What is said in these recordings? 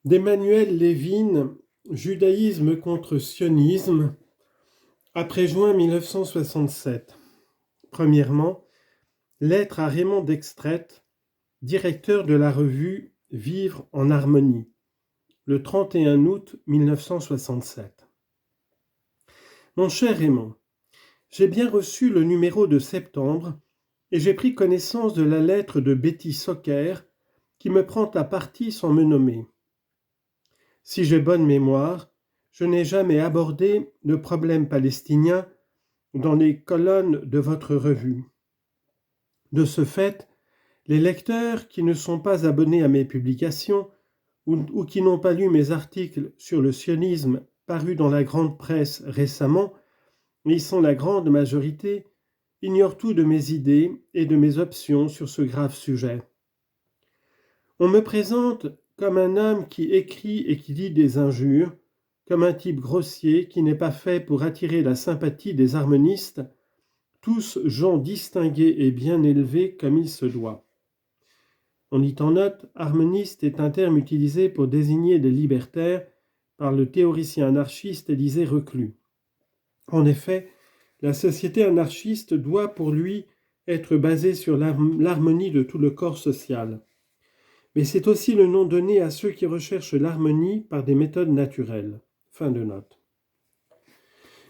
d'Emmanuel Levin, Judaïsme contre sionisme, après juin 1967. Premièrement, lettre à Raymond Dextreit, directeur de la revue Vivre en harmonie, le 31 août 1967. Mon cher Raymond, j'ai bien reçu le numéro de septembre et j'ai pris connaissance de la lettre de Betty Socker qui me prend à partie sans me nommer. Si j'ai bonne mémoire, je n'ai jamais abordé le problème palestinien dans les colonnes de votre revue. De ce fait, les lecteurs qui ne sont pas abonnés à mes publications ou qui n'ont pas lu mes articles sur le sionisme parus dans la grande presse récemment, et ils sont la grande majorité, ignorent tout de mes idées et de mes options sur ce grave sujet. On me présente comme un homme qui écrit et qui dit des injures, comme un type grossier qui n'est pas fait pour attirer la sympathie des harmonistes, tous gens distingués et bien élevés comme il se doit. On y en note, harmoniste est un terme utilisé pour désigner des libertaires par le théoricien anarchiste Élisée Reclus. En effet, la société anarchiste doit pour lui être basée sur l'harmonie de tout le corps social. Mais c'est aussi le nom donné à ceux qui recherchent l'harmonie par des méthodes naturelles. Fin de note.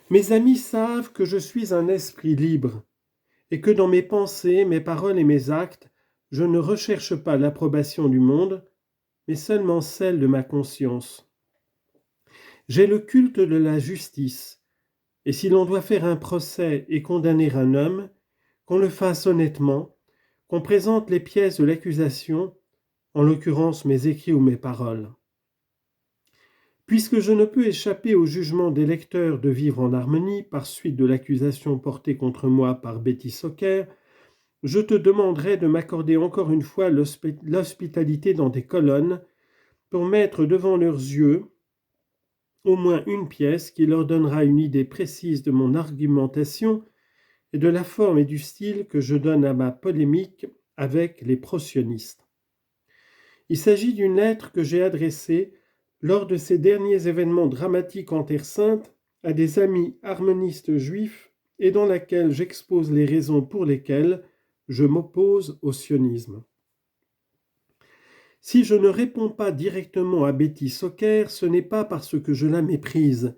Mes amis savent que je suis un esprit libre et que dans mes pensées, mes paroles et mes actes, je ne recherche pas l'approbation du monde, mais seulement celle de ma conscience. J'ai le culte de la justice, et si l'on doit faire un procès et condamner un homme, qu'on le fasse honnêtement, qu'on présente les pièces de l'accusation, en l'occurrence mes écrits ou mes paroles. Puisque je ne peux échapper au jugement des lecteurs de Vivre en harmonie par suite de l'accusation portée contre moi par Betty Socker, je te demanderai de m'accorder encore une fois l'hospitalité dans des colonnes pour mettre devant leurs yeux au moins une pièce qui leur donnera une idée précise de mon argumentation et de la forme et du style que je donne à ma polémique avec les pro-sionistes. Il s'agit d'une lettre que j'ai adressée lors de ces derniers événements dramatiques en Terre Sainte à des amis harmonistes juifs et dans laquelle j'expose les raisons pour lesquelles je m'oppose au sionisme. Si je ne réponds pas directement à Betty Socker, ce n'est pas parce que je la méprise,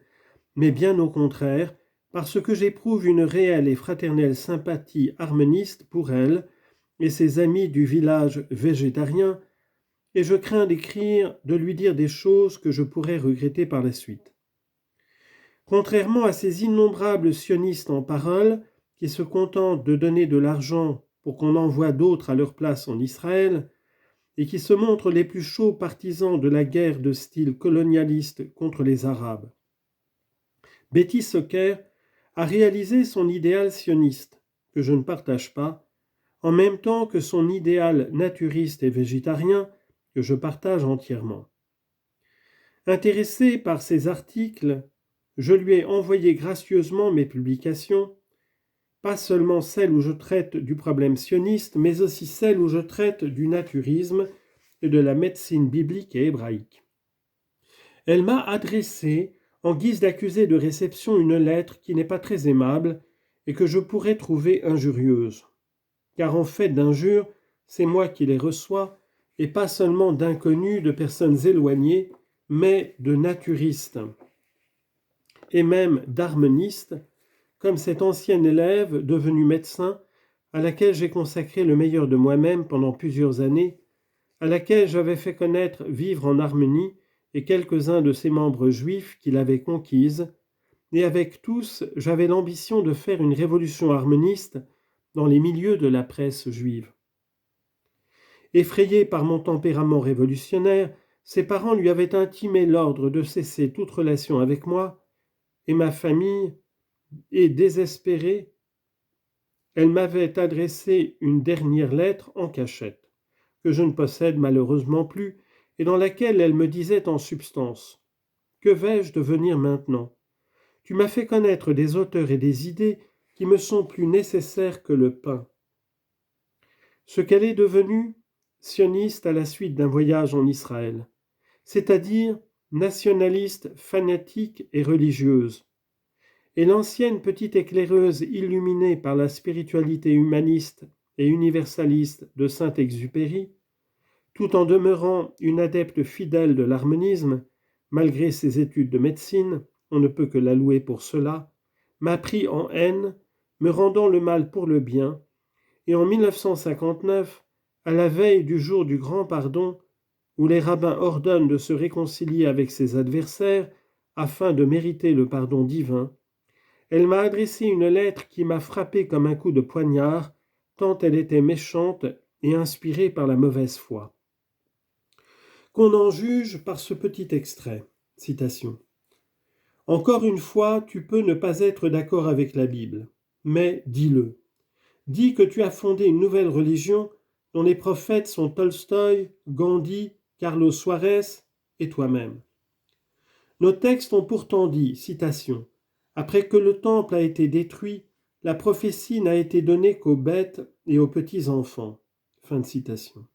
mais bien au contraire, parce que j'éprouve une réelle et fraternelle sympathie harmoniste pour elle et ses amis du village végétarien, et je crains de lui dire des choses que je pourrais regretter par la suite. Contrairement à ces innombrables sionistes en parole, qui se contentent de donner de l'argent pour qu'on envoie d'autres à leur place en Israël, et qui se montrent les plus chauds partisans de la guerre de style colonialiste contre les Arabes. Betty Socker a réalisé son idéal sioniste, que je ne partage pas, en même temps que son idéal naturiste et végétarien, que je partage entièrement. Intéressé par ses articles, je lui ai envoyé gracieusement mes publications, pas seulement celles où je traite du problème sioniste, mais aussi celles où je traite du naturisme et de la médecine biblique et hébraïque. Elle m'a adressé, en guise d'accusé de réception, une lettre qui n'est pas très aimable et que je pourrais trouver injurieuse. Car en fait d'injures, c'est moi qui les reçois, et pas seulement d'inconnus, de personnes éloignées, mais de naturistes, et même d'harmonistes, comme cette ancienne élève devenue médecin, à laquelle j'ai consacré le meilleur de moi-même pendant plusieurs années, à laquelle j'avais fait connaître Vivre en harmonie et quelques-uns de ses membres juifs qui l'avaient conquise, et avec tous, j'avais l'ambition de faire une révolution harmoniste dans les milieux de la presse juive. Effrayé par mon tempérament révolutionnaire, ses parents lui avaient intimé l'ordre de cesser toute relation avec moi, et ma famille, et désespérée, elle m'avait adressé une dernière lettre en cachette, que je ne possède malheureusement plus, et dans laquelle elle me disait en substance : « Que vais-je devenir maintenant ? Tu m'as fait connaître des auteurs et des idées qui me sont plus nécessaires que le pain. » Ce qu'elle est devenue, sioniste à la suite d'un voyage en Israël. c'est-à-dire nationaliste, fanatique et religieuse. Et l'ancienne petite éclaireuse illuminée par la spiritualité humaniste et universaliste de Saint-Exupéry, tout en demeurant une adepte fidèle de l'harmonisme, malgré ses études de médecine, on ne peut que la louer pour cela, m'a pris en haine, me rendant le mal pour le bien, et en 1959, à la veille du jour du grand pardon, où les rabbins ordonnent de se réconcilier avec ses adversaires afin de mériter le pardon divin, elle m'a adressé une lettre qui m'a frappé comme un coup de poignard, tant elle était méchante et inspirée par la mauvaise foi. Qu'on en juge par ce petit extrait. Citation. Encore une fois, tu peux ne pas être d'accord avec la Bible, mais dis-le. Dis que tu as fondé une nouvelle religion dont les prophètes sont Tolstoï, Gandhi, Carlos Suarez et toi-même. Nos textes ont pourtant dit, citation, « Après que le temple a été détruit, la prophétie n'a été donnée qu'aux bêtes et aux petits-enfants. » Fin de citation.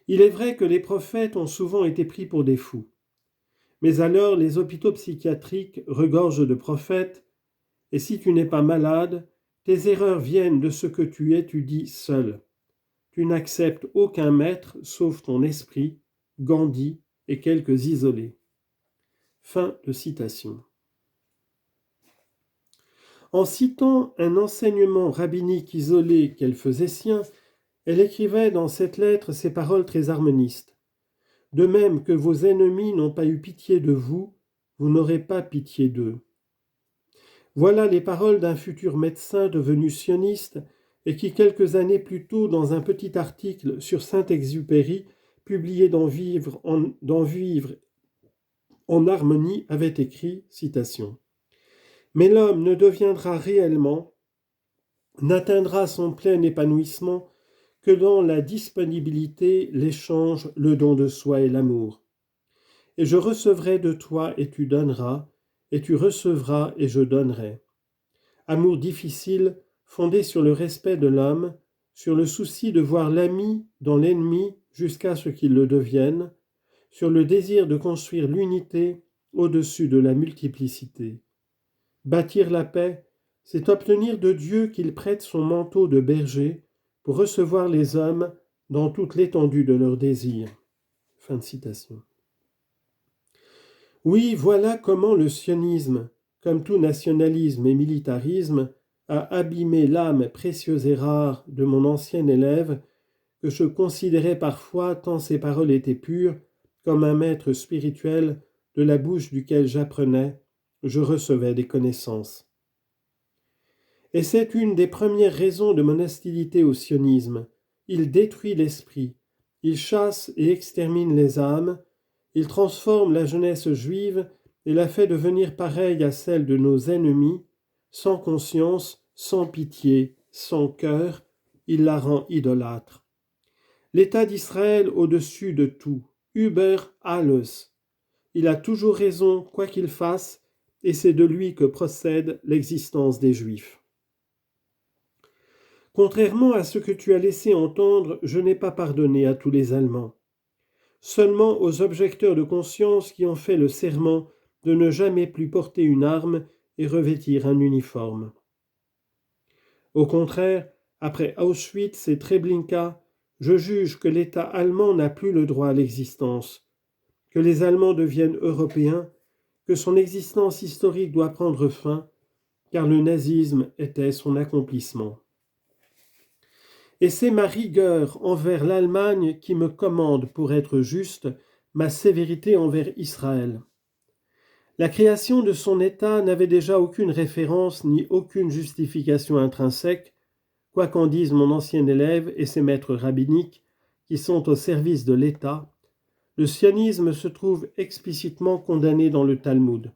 Il est vrai que les prophètes ont souvent été pris pour des fous. Mais alors les hôpitaux psychiatriques regorgent de prophètes, et si tu n'es pas malade, tes erreurs viennent de ce que tu étudies seul. Tu n'acceptes aucun maître sauf ton esprit, Gandhi et quelques isolés. Fin de citation. En citant un enseignement rabbinique isolé qu'elle faisait sien, elle écrivait dans cette lettre ces paroles très harmonistes. De même que vos ennemis n'ont pas eu pitié de vous, vous n'aurez pas pitié d'eux. Voilà les paroles d'un futur médecin devenu sioniste et qui, quelques années plus tôt, dans un petit article sur Saint-Exupéry, publié dans Vivre en harmonie, avait écrit, citation, « Mais l'homme ne deviendra réellement, n'atteindra son plein épanouissement que dans la disponibilité, l'échange, le don de soi et l'amour. Et je recevrai de toi et tu donneras, et tu recevras et je donnerai. Amour difficile, fondé sur le respect de l'homme, sur le souci de voir l'ami dans l'ennemi jusqu'à ce qu'il le devienne, sur le désir de construire l'unité au-dessus de la multiplicité. Bâtir la paix, c'est obtenir de Dieu qu'il prête son manteau de berger pour recevoir les hommes dans toute l'étendue de leurs désirs. » Fin de citation. Oui, voilà comment le sionisme, comme tout nationalisme et militarisme, a abîmé l'âme précieuse et rare de mon ancien élève, que je considérais parfois, tant ses paroles étaient pures, comme un maître spirituel de la bouche duquel j'apprenais, je recevais des connaissances. Et c'est une des premières raisons de mon hostilité au sionisme. Il détruit l'esprit, il chasse et extermine les âmes, il transforme la jeunesse juive et la fait devenir pareille à celle de nos ennemis, sans conscience, sans pitié, sans cœur, il la rend idolâtre. L'État d'Israël au-dessus de tout, über alles. Il a toujours raison, quoi qu'il fasse, et c'est de lui que procède l'existence des Juifs. Contrairement à ce que tu as laissé entendre, je n'ai pas pardonné à tous les Allemands. Seulement aux objecteurs de conscience qui ont fait le serment de ne jamais plus porter une arme et revêtir un uniforme. Au contraire, après Auschwitz et Treblinka, je juge que l'État allemand n'a plus le droit à l'existence, que les Allemands deviennent européens, que son existence historique doit prendre fin, car le nazisme était son accomplissement. Et c'est ma rigueur envers l'Allemagne qui me commande, pour être juste, ma sévérité envers Israël. La création de son État n'avait déjà aucune référence ni aucune justification intrinsèque, quoi qu'en disent mon ancien élève et ses maîtres rabbiniques, qui sont au service de l'État. Le sionisme se trouve explicitement condamné dans le Talmud.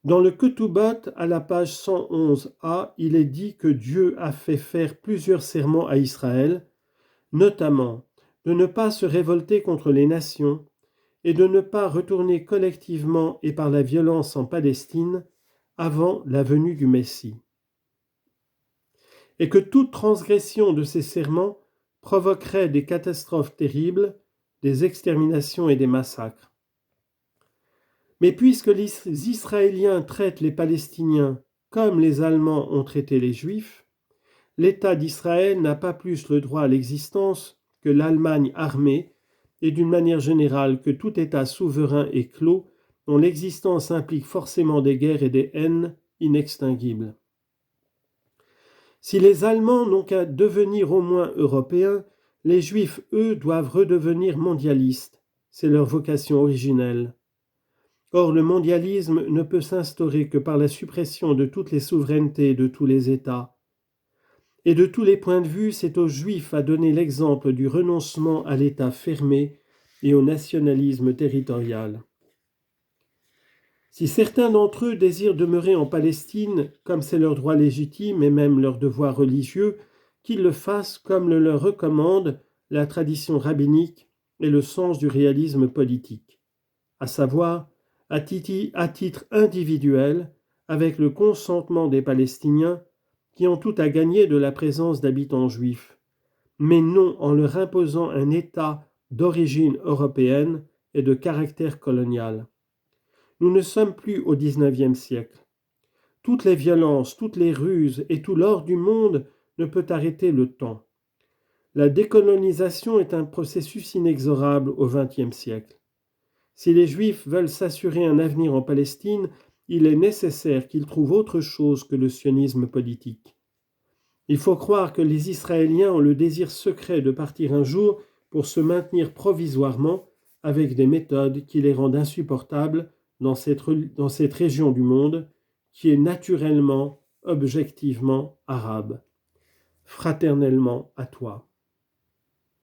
Dans le Ketubot, à la page 111a, il est dit que Dieu a fait faire plusieurs serments à Israël, notamment de ne pas se révolter contre les nations et de ne pas retourner collectivement et par la violence en Palestine avant la venue du Messie. Et que toute transgression de ces serments provoquerait des catastrophes terribles, des exterminations et des massacres. Mais puisque les Israéliens traitent les Palestiniens comme les Allemands ont traité les Juifs, l'État d'Israël n'a pas plus le droit à l'existence que l'Allemagne armée et d'une manière générale que tout État souverain et clos dont l'existence implique forcément des guerres et des haines inextinguibles. Si les Allemands n'ont qu'à devenir au moins européens, les Juifs, eux, doivent redevenir mondialistes. C'est leur vocation originelle. Or, le mondialisme ne peut s'instaurer que par la suppression de toutes les souverainetés de tous les États. Et de tous les points de vue, c'est aux Juifs à donner l'exemple du renoncement à l'État fermé et au nationalisme territorial. Si certains d'entre eux désirent demeurer en Palestine, comme c'est leur droit légitime et même leur devoir religieux, qu'ils le fassent comme le leur recommande la tradition rabbinique et le sens du réalisme politique, à savoir, à titre individuel, avec le consentement des Palestiniens, qui ont tout à gagner de la présence d'habitants juifs, mais non en leur imposant un État d'origine européenne et de caractère colonial. Nous ne sommes plus au XIXe siècle. Toutes les violences, toutes les ruses et tout l'or du monde ne peut arrêter le temps. La décolonisation est un processus inexorable au XXe siècle. Si les Juifs veulent s'assurer un avenir en Palestine, il est nécessaire qu'ils trouvent autre chose que le sionisme politique. Il faut croire que les Israéliens ont le désir secret de partir un jour pour se maintenir provisoirement avec des méthodes qui les rendent insupportables dans cette région du monde qui est naturellement, objectivement arabe. Fraternellement à toi.